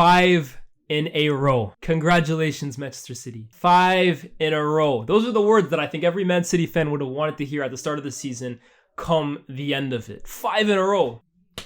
5 in a row. Congratulations, Manchester City. 5 in a row. Those are the words that I think every Man City fan would have wanted to hear at the start of the season come the end of it. 5 in a row.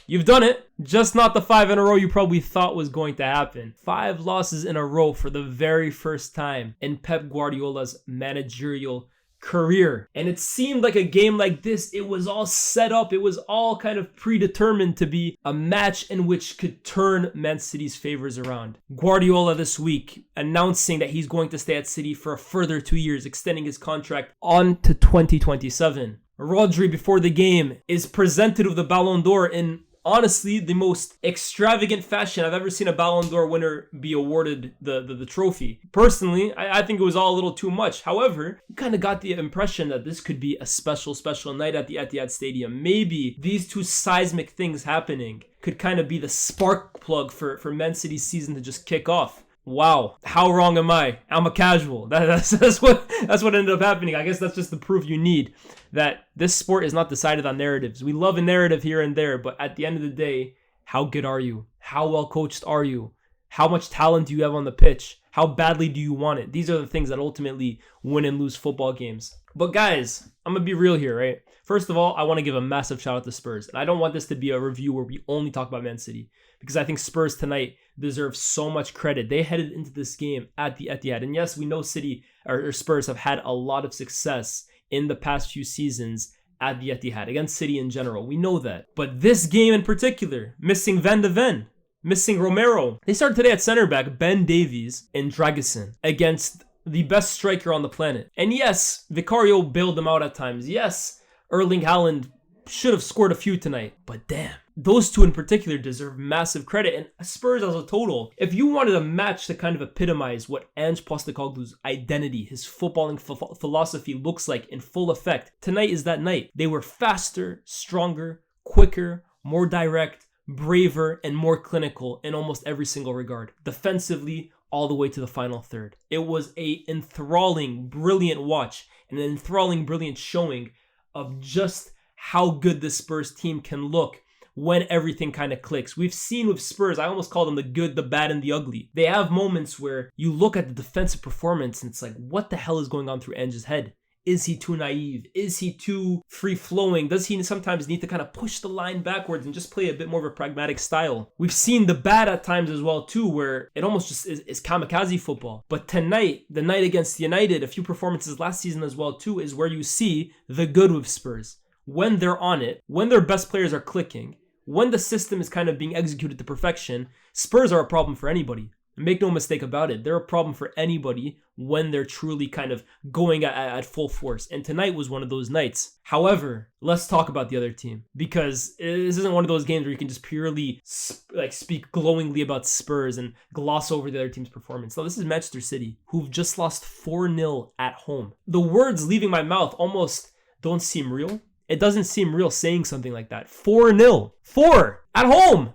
You've done it. Just not the 5 in a row you probably thought was going to happen. 5 losses in a row for the very first time in Pep Guardiola's managerial career. And it seemed like a game like this, it was all set up. It was all kind of predetermined to be a match in which could turn Man City's favors around. Guardiola this week announcing that he's going to stay at City for a further 2 years, extending his contract on to 2027. Rodri before the game is presented with the Ballon d'Or in honestly the most extravagant fashion I've ever seen a Ballon d'Or winner be awarded the trophy. Personally, I think it was all a little too much. However, you kind of got the impression that this could be a special night at the Etihad Stadium. Maybe these two seismic things happening could kind of be the spark plug for Man City's season to just kick off. Wow, how wrong am I? I'm a casual. That's what ended up happening. I guess that's just the proof you need that this sport is not decided on narratives. We love a narrative here and there, but at the end of the day, how good are you? How well coached are you? How much talent do you have on the pitch? How badly do you want it? These are the things that ultimately win and lose football games. But guys, I'm going to be real here, right? First of all, I want to give a massive shout out to Spurs. And I don't want this to be a review where we only talk about Man City, because I think Spurs tonight deserve so much credit. They headed into this game at the Etihad. And yes, we know City or Spurs have had a lot of success in the past few seasons at the Etihad against City in general. We know that. But this game in particular, missing Van de Ven, missing Romero. They started today at center back, Ben Davies and Dragusin against the best striker on the planet. And yes, Vicario bailed them out at times. Yes, Erling Haaland should have scored a few tonight. But damn, those two in particular deserve massive credit. And Spurs as a total, if you wanted a match to kind of epitomize what Ange Postecoglou's identity, his footballing philosophy looks like in full effect, tonight is that night. They were faster, stronger, quicker, more direct, braver, and more clinical in almost every single regard. Defensively, all the way to the final third. It was a enthralling, brilliant watch and an enthralling, brilliant showing of just how good the Spurs team can look when everything kind of clicks. We've seen with Spurs, I almost call them the good, the bad, and the ugly. They have moments where you look at the defensive performance and it's like, what the hell is going on through Ange's head? Is he too naive? Is he too free-flowing? Does he sometimes need to kind of push the line backwards and just play a bit more of a pragmatic style? We've seen the bad at times as well too, where it almost just is kamikaze football. But tonight, the night against United, a few performances last season as well too, is where you see the good with Spurs. When they're on it, when their best players are clicking, when the system is kind of being executed to perfection, Spurs are a problem for anybody. Make no mistake about it. They're a problem for anybody when they're truly kind of going at full force. And tonight was one of those nights. However, let's talk about the other team, because this isn't one of those games where you can just purely speak glowingly about Spurs and gloss over the other team's performance. No, this is Manchester City, who've just lost 4-0 at home. The words leaving my mouth almost don't seem real. It doesn't seem real saying something like that. 4-0. 4 at home.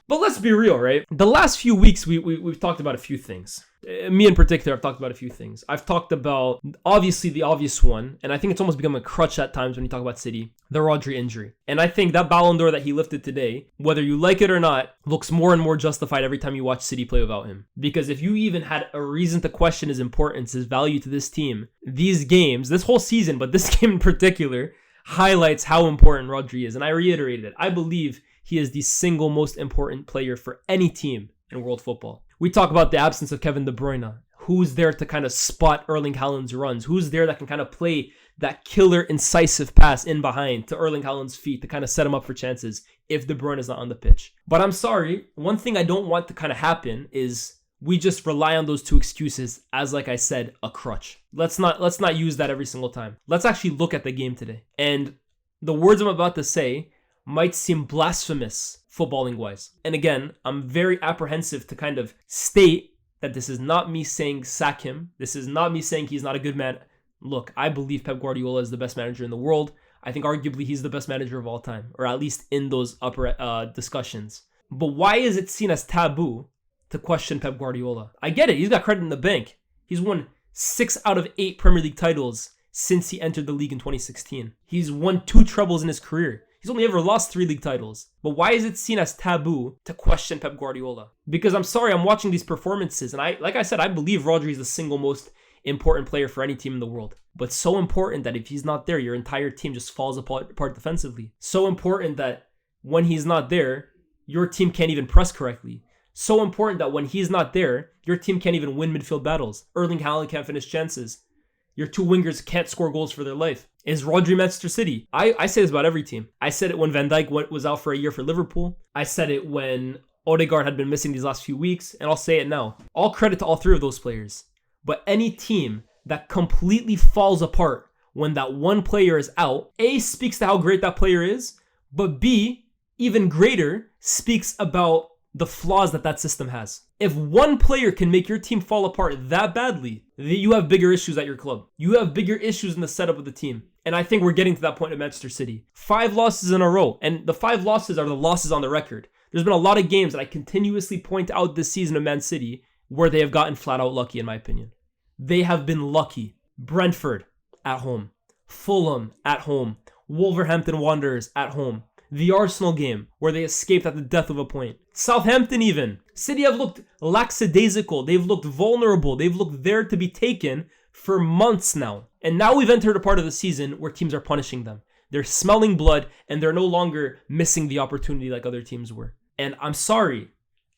But let's be real, right? The last few weeks, we've talked about a few things. Me in particular, I've talked about a few things. I've talked about, obviously, the obvious one, and I think it's almost become a crutch at times when you talk about City, the Rodri injury. And I think that Ballon d'Or that he lifted today, whether you like it or not, looks more and more justified every time you watch City play without him. Because if you even had a reason to question his importance, his value to this team, these games, this whole season, but this game in particular, highlights how important Rodri is. And I reiterated it. I believe he is the single most important player for any team in world football. We talk about the absence of Kevin De Bruyne. Who's there to kind of spot Erling Haaland's runs? Who's there that can kind of play that killer incisive pass in behind to Erling Haaland's feet to kind of set him up for chances if De Bruyne is not on the pitch? But I'm sorry, one thing I don't want to kind of happen is we just rely on those two excuses as, like I said, a crutch. Let's not use that every single time. Let's actually look at the game today. And the words I'm about to say might seem blasphemous footballing wise. And again, I'm very apprehensive to kind of state that this is not me saying sack him. This is not me saying he's not a good man. Look, I believe Pep Guardiola is the best manager in the world. I think arguably he's the best manager of all time, or at least in those upper discussions. But why is it seen as taboo to question Pep Guardiola? I get it. He's got credit in the bank. He's won 6 out of 8 Premier League titles since he entered the league in 2016. He's won 2 trebles in his career. He's only ever lost 3 league titles. But why is it seen as taboo to question Pep Guardiola? Because I'm sorry, I'm watching these performances, and like I said, I believe Rodri is the single most important player for any team in the world. But so important that if he's not there, your entire team just falls apart defensively. So important that when he's not there, your team can't even press correctly. So important that when he's not there, your team can't even win midfield battles. Erling Haaland can't finish chances. Your 2 wingers can't score goals for their life. Is Rodri Manchester City? I say this about every team. I said it when Van Dijk was out for a year for Liverpool. I said it when Odegaard had been missing these last few weeks, and I'll say it now. All credit to all 3 of those players. But any team that completely falls apart when that one player is out, A, speaks to how great that player is, but B, even greater, speaks about the flaws that system has. If one player can make your team fall apart that badly, you have bigger issues at your club. You have bigger issues in the setup of the team. And I think we're getting to that point at Manchester City. 5 losses in a row. And the 5 losses are the losses on the record. There's been a lot of games that I continuously point out this season of Man City where they have gotten flat out lucky, in my opinion. They have been lucky. Brentford at home. Fulham at home. Wolverhampton Wanderers at home. The Arsenal game, where they escaped at the death of a point. Southampton even. City have looked lackadaisical. They've looked vulnerable. They've looked there to be taken for months now. And now we've entered a part of the season where teams are punishing them. They're smelling blood, and they're no longer missing the opportunity like other teams were. And I'm sorry,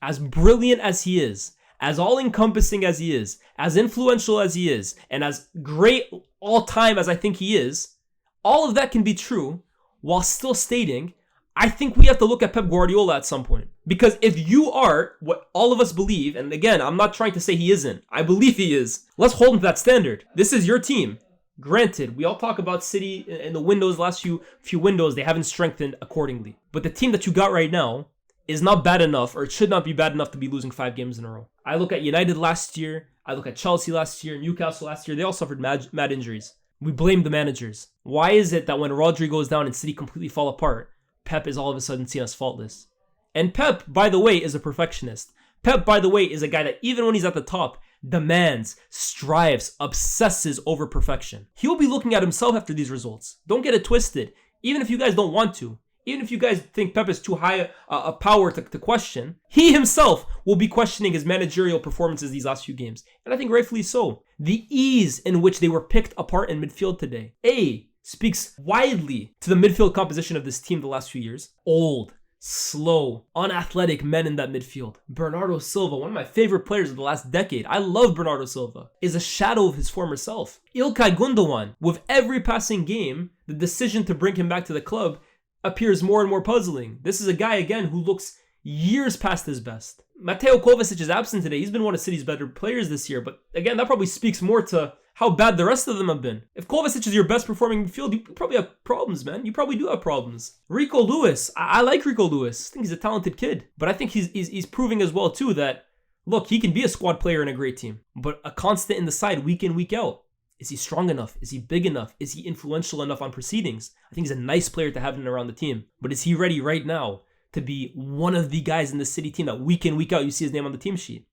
as brilliant as he is, as all-encompassing as he is, as influential as he is, and as great all-time as I think he is, all of that can be true while still stating, I think we have to look at Pep Guardiola at some point. Because if you are what all of us believe, and again, I'm not trying to say he isn't. I believe he is. Let's hold him to that standard. This is your team. Granted, we all talk about City in the windows, last few windows, they haven't strengthened accordingly. But the team that you got right now is not bad enough, or it should not be bad enough to be losing 5 games in a row. I look at United last year, I look at Chelsea last year, Newcastle last year, they all suffered mad injuries. We blame the managers. Why is it that when Rodri goes down and City completely fall apart, Pep is all of a sudden seen as faultless? And Pep, by the way, is a perfectionist. Pep, by the way, is a guy that even when he's at the top, demands, strives, obsesses over perfection. He'll be looking at himself after these results. Don't get it twisted. Even if you guys don't want to, even if you guys think Pep is too high a power to question, he himself will be questioning his managerial performances these last few games. And I think rightfully so. The ease in which they were picked apart in midfield today, speaks widely to the midfield composition of this team the last few years. Old, slow, unathletic men in that midfield. Bernardo Silva, one of my favorite players of the last decade, I love Bernardo Silva, is a shadow of his former self. İlkay Gündoğan, with every passing game, the decision to bring him back to the club appears more and more puzzling. This is a guy, again, who looks years past his best. Mateo Kovacic is absent today. He's been one of City's better players this year, but again, that probably speaks more to how bad the rest of them have been. If Kovacic is your best performing midfield, you probably have problems, man. You probably do have problems. Rico Lewis, I like Rico Lewis. I think he's a talented kid, but I think he's proving as well too that, look, he can be a squad player in a great team, but a constant in the side week in, week out. Is he strong enough? Is he big enough? Is he influential enough on proceedings? I think he's a nice player to have in around the team, but is he ready right now to be one of the guys in the City team that week in, week out, you see his name on the team sheet?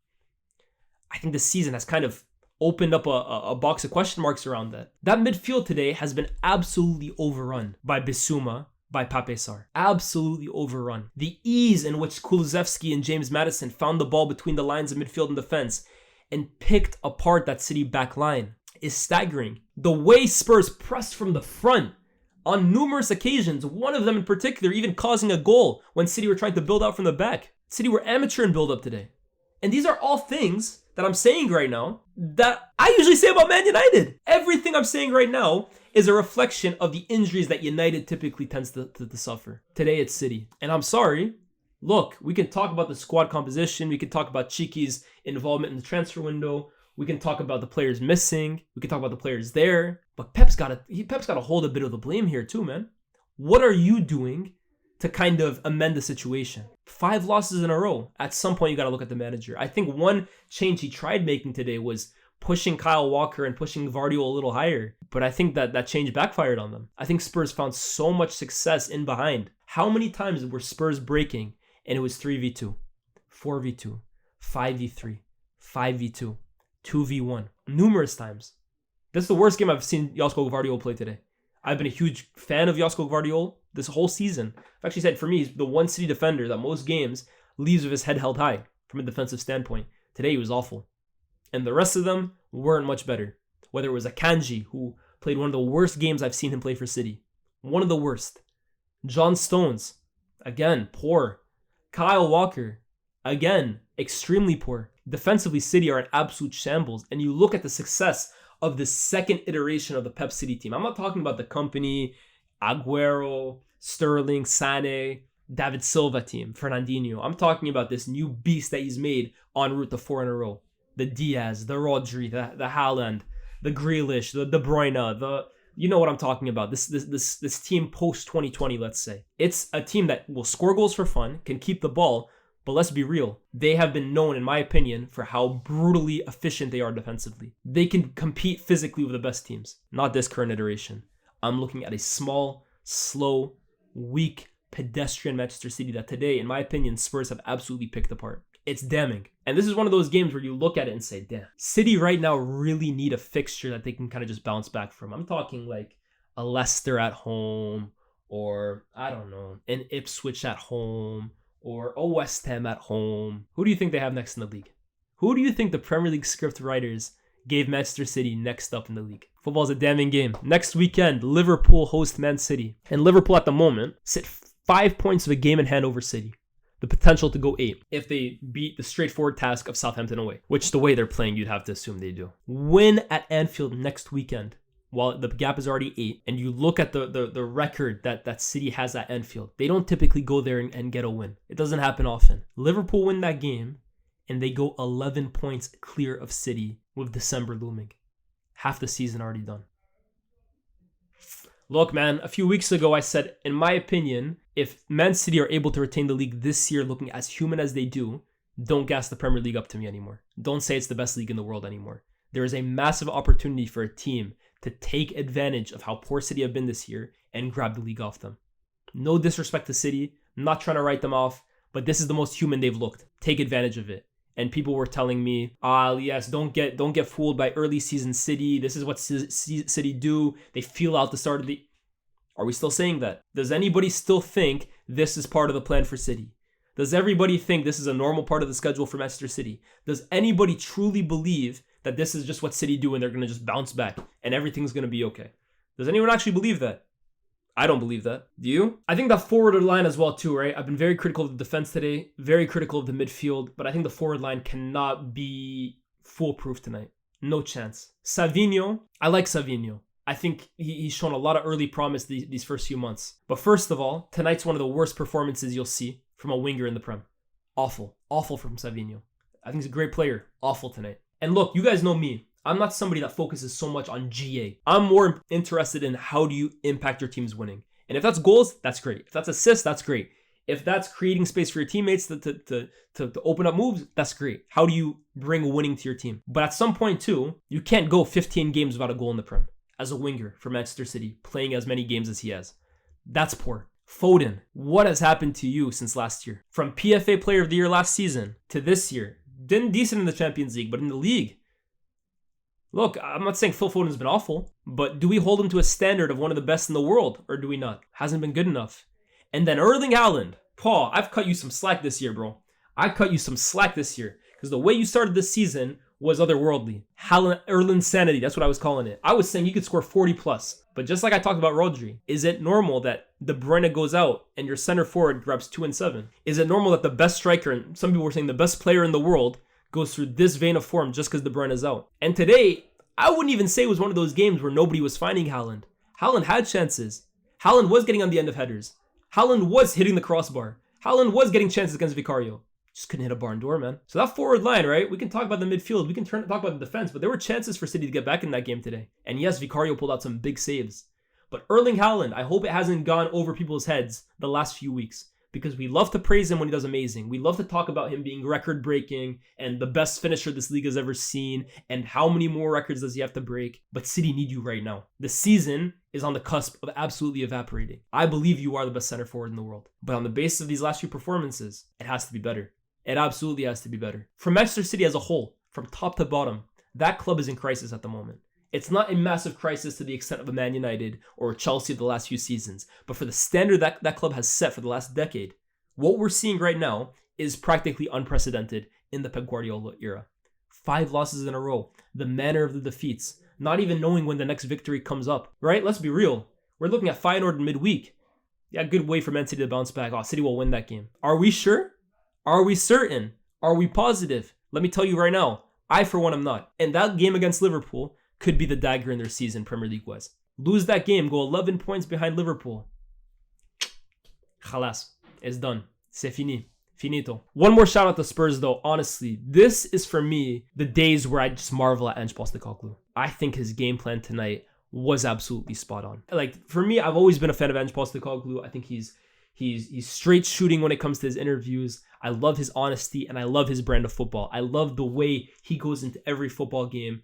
I think this season has kind of opened up a box of question marks around that. That midfield today has been absolutely overrun by Bissouma, by Pape Sarr. Absolutely overrun. The ease in which Kulusevski and James Maddison found the ball between the lines of midfield and defense and picked apart that City back line is staggering. The way Spurs pressed from the front on numerous occasions, one of them in particular even causing a goal when City were trying to build out from the back. City were amateur in build-up today. And these are all things that I'm saying right now that I usually say about Man United. Everything I'm saying right now is a reflection of the injuries that United typically tends to suffer. Today it's City. And I'm sorry. Look, we can talk about the squad composition. We can talk about Chiqui's involvement in the transfer window. We can talk about the players missing. We can talk about the players there. But Pep's got to hold a bit of the blame here too, man. What are you doing to kind of amend the situation? 5 losses in a row. At some point, you got to look at the manager. I think one change he tried making today was pushing Kyle Walker and pushing Guardiola a little higher. But I think that change backfired on them. I think Spurs found so much success in behind. How many times were Spurs breaking and it was 3v2, 4v2, 5v3, 5v2, 2v1? Numerous times. That's the worst game I've seen Josko Gvardiol play today. I've been a huge fan of Josko Gvardiol. this whole season. I've actually said for me, he's the one City defender that most games leaves with his head held high from a defensive standpoint. Today he was awful. And the rest of them weren't much better. Whether it was Akanji, who played one of the worst games I've seen him play for City. One of the worst. John Stones, again, poor. Kyle Walker, again, extremely poor. Defensively, City are an absolute shambles. And you look at the success of the second iteration of the Pep City team. I'm not talking about the company, Aguero, Sterling, Sané, David Silva team, Fernandinho. I'm talking about this new beast that he's made en route to 4 in a row. The Diaz, the Rodri, the Haaland, the Grealish, the De Bruyne, you know what I'm talking about. This team post 2020, let's say. It's a team that will score goals for fun, can keep the ball, but let's be real. They have been known, in my opinion, for how brutally efficient they are defensively. They can compete physically with the best teams. Not this current iteration. I'm looking at a small, slow, weak, pedestrian Manchester City that today, in my opinion, Spurs have absolutely picked apart. It's damning. And this is one of those games where you look at it and say, damn, City right now really need a fixture that they can kind of just bounce back from. I'm talking like a Leicester at home, or I don't know, an Ipswich at home, or a West Ham at home. Who do you think they have next in the league? Who do you think the Premier League script writers gave Manchester City next up in the league? Football's a damning game. Next weekend, Liverpool host Man City. And Liverpool at the moment sit 5 points of a game in hand over City. The potential to go 8 if they beat the straightforward task of Southampton away, which the way they're playing, you'd have to assume they do. Win at Anfield next weekend, while the gap is already 8, and you look at the record that City has at Anfield, they don't typically go there and get a win. It doesn't happen often. Liverpool win that game, and they go 11 points clear of City with December looming. Half the season already done. Look, man, a few weeks ago I said, in my opinion, if Man City are able to retain the league this year looking as human as they do, don't gas the Premier League up to me anymore. Don't say it's the best league in the world anymore. There is a massive opportunity for a team to take advantage of how poor City have been this year and grab the league off them. No disrespect to City, I'm not trying to write them off, but this is the most human they've looked. Take advantage of it. And people were telling me, yes, don't get fooled by early season City. This is what City do. They feel out the start of the... Are we still saying that? Does anybody still think this is part of the plan for City? Does everybody think this is a normal part of the schedule for Manchester City? Does anybody truly believe that this is just what City do and they're going to just bounce back and everything's going to be okay? Does anyone actually believe that? I don't believe that. Do you? I think that forward line as well too, right? I've been very critical of the defense today, very critical of the midfield, but I think the forward line cannot be foolproof tonight. No chance. Savinho, I like Savinho. I think he's shown a lot of early promise these first few months. But first of all, tonight's one of the worst performances you'll see from a winger in the Prem. Awful. Awful from Savinho. I think he's a great player. Awful tonight. And look, you guys know me. I'm not somebody that focuses so much on GA. I'm more interested in how do you impact your team's winning. And if that's goals, that's great. If that's assists, that's great. If that's creating space for your teammates to open up moves, that's great. How do you bring winning to your team? But at some point too, you can't go 15 games without a goal in the Prem. As a winger for Manchester City, playing as many games as he has. That's poor. Foden, what has happened to you since last year? From PFA Player of the Year last season to this year, didn't decent in the Champions League, but in the league. Look, I'm not saying Phil Foden's been awful, but do we hold him to a standard of one of the best in the world, or do we not? Hasn't been good enough. And then Erling Haaland. Paul, I've cut you some slack this year, bro. I cut you some slack this year, because the way you started this season was otherworldly. Erling sanity, that's what I was calling it. I was saying you could score 40 plus. But just like I talked about Rodri, is it normal that De Bruyne goes out and your center forward grabs 2 and 7? Is it normal that the best striker, and some people were saying the best player in the world, goes through this vein of form just because De Bruyne is out? And today, I wouldn't even say it was one of those games where nobody was finding Haaland. Haaland had chances. Haaland was getting on the end of headers. Haaland was hitting the crossbar. Haaland was getting chances against Vicario. Just couldn't hit a barn door, man. So that forward line, right? We can talk about the midfield. We can talk about the defense, but there were chances for City to get back in that game today. And yes, Vicario pulled out some big saves. But Erling Haaland, I hope it hasn't gone over people's heads the last few weeks, because we love to praise him when he does amazing. We love to talk about him being record-breaking and the best finisher this league has ever seen, and how many more records does he have to break. But City need you right now. The season is on the cusp of absolutely evaporating. I believe you are the best center forward in the world. But on the basis of these last few performances, it has to be better. It absolutely has to be better. For Manchester City as a whole, from top to bottom, that club is in crisis at the moment. It's not a massive crisis to the extent of a Man United or a Chelsea of the last few seasons, but for the standard that club has set for the last decade, what we're seeing right now is practically unprecedented in the Pep Guardiola era. 5 losses in a row, the manner of the defeats, not even knowing when the next victory comes up, right? Let's be real. We're looking at Feyenoord in midweek. Yeah, good way for Man City to bounce back. Oh, City will win that game. Are we sure? Are we certain? Are we positive? Let me tell you right now, I for one am not. And that game against Liverpool could be the dagger in their season, Premier League-wise. Lose that game, go 11 points behind Liverpool. Khalas, it's done. C'est fini. Finito. One more shout out to Spurs though. Honestly, this is for me the days where I just marvel at Ange Postecoglou. I think his game plan tonight was absolutely spot on. Like for me, I've always been a fan of Ange Postecoglou. I think he's straight shooting when it comes to his interviews. I love his honesty and I love his brand of football. I love the way he goes into every football game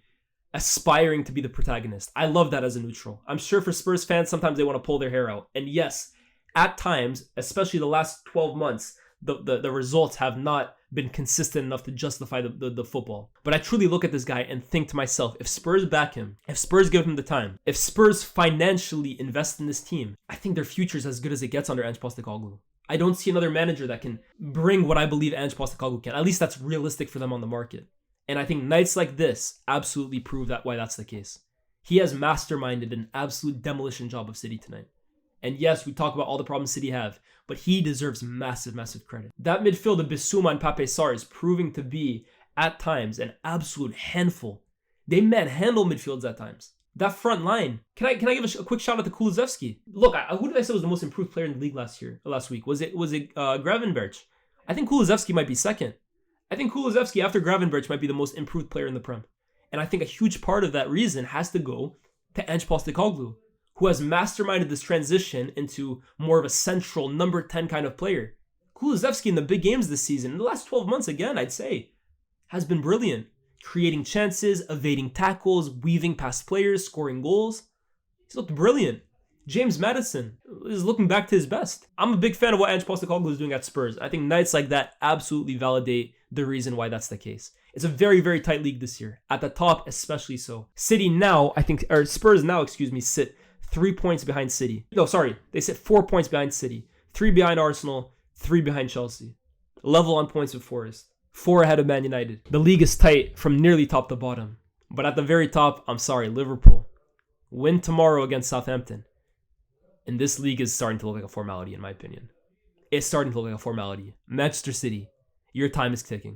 aspiring to be the protagonist. I love that as a neutral. I'm sure for Spurs fans, sometimes they want to pull their hair out. And yes, at times, especially the last 12 months, the results have not been consistent enough to justify the football. But I truly look at this guy and think to myself, if Spurs back him, if Spurs give him the time, if Spurs financially invest in this team, I think their future is as good as it gets under Ange Postecoglou. I don't see another manager that can bring what I believe Ange Postecoglou can. At least that's realistic for them on the market. And I think nights like this absolutely prove that why that's the case. He has masterminded an absolute demolition job of City tonight. And yes, we talk about all the problems City have, but he deserves massive, massive credit. That midfield of Bissouma and Pape Sarr is proving to be, at times, an absolute handful. They manhandle midfields at times. That front line. Can I give a quick shout out to Kulusevski? Look, who did I say was the most improved player in the league last week? Was it Gravenberch? I think Kulusevski might be second. I think Kulusevski after Gravenberch might be the most improved player in the Prem. And I think a huge part of that reason has to go to Ange Postecoglou, who has masterminded this transition into more of a central number 10 kind of player. Kulusevski in the big games this season, in the last 12 months again, I'd say, has been brilliant. Creating chances, evading tackles, weaving past players, scoring goals. He's looked brilliant. James Maddison is looking back to his best. I'm a big fan of what Ange Postecoglou is doing at Spurs. I think nights like that absolutely validate the reason why that's the case. It's a very, very tight league this year. At the top, especially so. Spurs now, sit 3 points behind City. No, sorry. They sit 4 points behind City. 3 behind Arsenal. 3 behind Chelsea. Level on points with Forest. 4 ahead of Man United. The league is tight from nearly top to bottom. But at the very top, I'm sorry, Liverpool. Win tomorrow against Southampton. And this league is starting to look like a formality, in my opinion. It's starting to look like a formality. Manchester City, your time is ticking.